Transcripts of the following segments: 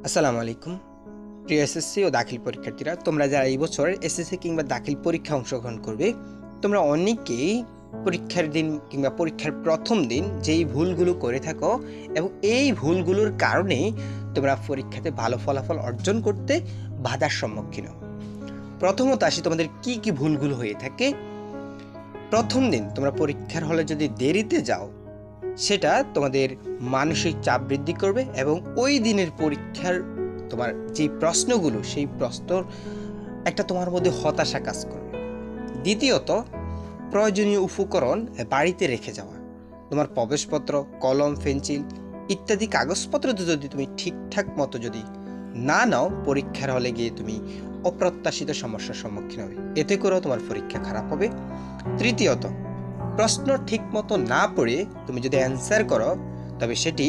আসসালামু আলাইকুম প্রিয় এসএসসি ও দাখিল পরীক্ষার্থীরা, তোমরা যারা এই বছর এসএসসি কিংবা দাখিল পরীক্ষা অংশগ্রহণ করবে, তোমরা অনেকেই পরীক্ষার দিন কিংবা পরীক্ষার প্রথম দিন যেই ভুলগুলো করে থাকো এবং এই ভুলগুলোর কারণে তোমরা পরীক্ষাতে ভালো ফলাফল অর্জন করতে বাধার সম্মুখীন হও। প্রথমত আসি তোমাদের কি কি ভুলগুলো হয়ে থাকে। প্রথম দিন তোমরা পরীক্ষার হলে যদি দেরিতে যাও, সেটা তোমাদের মানসিক চাপ বৃদ্ধি করবে এবং ওই দিনের পরীক্ষার তোমার যে প্রশ্নগুলো, সেই প্রশ্নর একটা তোমার মধ্যে হতাশা কাজ করবে। দ্বিতীয়ত, প্রয়োজনীয় উপকরণ বাড়িতে রেখে যাওয়া। তোমার প্রবেশপত্র, কলম, পেন্সিল ইত্যাদি কাগজপত্র যদি তুমি ঠিকঠাক মতো যদি না নাও, পরীক্ষার হলে গিয়ে তুমি অপ্রত্যাশিত সমস্যার সম্মুখীন হবে, এতে করেও তোমার পরীক্ষা খারাপ হবে। তৃতীয়ত, প্রশ্ন ঠিক মতো না পড়ে তুমি যদি অ্যান্সার করো, তবে সেটি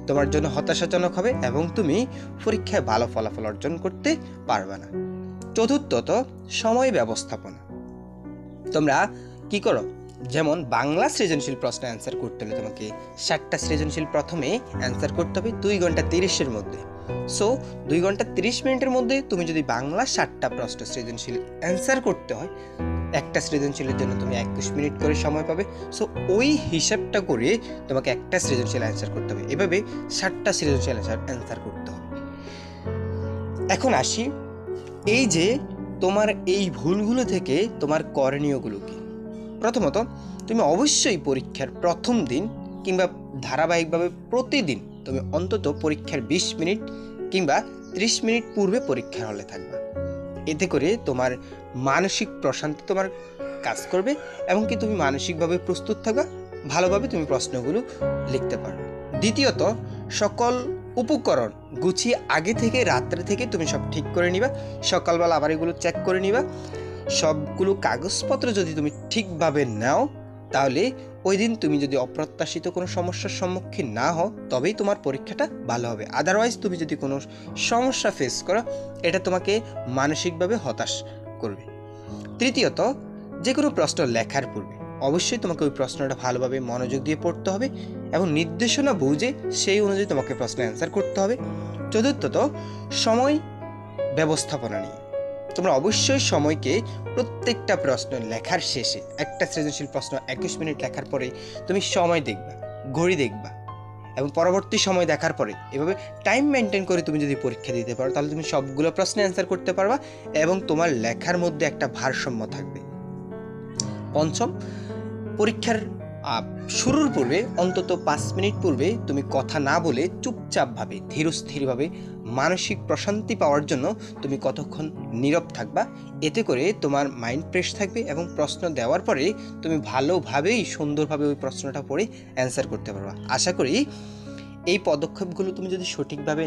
তোমার জন্য হতাশাজনক হবে এবং তুমি পরীক্ষায় ভালো ফলাফল অর্জন করতে পারবে না। চতুর্থত, সময় ব্যবস্থাপনা। তোমরা কি করো, যেমন বাংলা সৃজনশীল প্রশ্ন অ্যান্সার করতে হলে তোমাকে 7টা সৃজনশীল প্রথমে অ্যান্সার করতে হবে 2 ঘন্টা 30-এর মধ্যে। সো 2 ঘন্টা 30 মিনিটের মধ্যে তুমি যদি বাংলা 7টা প্রশ্ন সৃজনশীল অ্যান্সার করতে হয়, একটা সৃজনশীলের জন্য তুমি 21 মিনিট করে সময় পাবে। সো ওই হিসাবটা করে তোমাকে একটা সৃজনশীল অ্যান্সার করতে হবে, এভাবে 7টা সৃজনশীল অ্যান্সার করতে হবে। এখন আসি, এই যে তোমার এই ভুলগুলো থেকে তোমার করণীয়গুলো কি। প্রথমত, তুমি অবশ্যই পরীক্ষার প্রথম দিন কিংবা ধারাবাহিকভাবে প্রতিদিন তুমি অন্তত পরীক্ষার 20 মিনিট কিংবা 30 মিনিট পূর্বে পরীক্ষার হলে থাকবে। এতে করে তোমার মানসিক প্রশান্তি তোমার কাজ করবে এবং কি তুমি মানসিকভাবে প্রস্তুত থাকবে, ভালোভাবে তুমি প্রশ্নগুলো লিখতে পারবে। দ্বিতীয়ত, সকল উপকরণ গুছিয়ে আগে থেকে রাত্রে থেকে তুমি সব ঠিক করে নিবা, সকালবেলা আবার এগুলো চেক করে নিবা। সবগুলো কাগজপত্র যদি তুমি ঠিকভাবে নাও, তাহলে ওই দিন তুমি যদি অপ্রত্যাশিত কোনো সমস্যার সম্মুখীন না হও, তবেই তোমার পরীক্ষাটা ভালো হবে। আদারওয়াইজ তুমি যদি কোনো সমস্যা ফেস করো, এটা তোমাকে মানসিকভাবে হতাশ করবে। তৃতীয়ত, যে কোনো প্রশ্ন লেখার পূর্বে অবশ্যই তোমাকে ওই প্রশ্নটা ভালোভাবে মনোযোগ দিয়ে পড়তে হবে এবং নির্দেশনা বুঝে সেই অনুযায়ী তোমাকে প্রশ্ন অ্যান্সার করতে হবে। চতুর্থত, সময় ব্যবস্থাপনা নিয়ে তোমরা অবশ্যই সময়কে প্রত্যেকটা প্রশ্ন লেখার শেষে, একটা সৃজনশীল প্রশ্ন 21 মিনিট লেখার পরে তুমি সময় দেখবা, ঘড়ি দেখবা এবং পরবর্তী সময় দেখার পরে এভাবে টাইম মেনটেন করে তুমি যদি পরীক্ষা দিতে পারো, তাহলে তুমি সবগুলো প্রশ্নে অ্যান্সার করতে পারবা এবং তোমার লেখার মধ্যে একটা ভারসাম্য থাকবে। পঞ্চম, পরীক্ষার শুরুর পূর্বে অন্তত 5 মিনিট পূর্বে তুমি কথা না বলে চুপচাপভাবে ধীরস্থিরভাবে মানসিক প্রশান্তি পাওয়ার জন্য তুমি কতক্ষণ নীরব থাকবা। এতে করে তোমার মাইন্ড ফ্রেশ থাকবে এবং প্রশ্ন দেওয়ার পরে তুমি ভালোভাবেই সুন্দরভাবে ওই প্রশ্নটা পড়ে অ্যান্সার করতে পারবা। আশা করি এই পদক্ষেপগুলো তুমি যদি সঠিকভাবে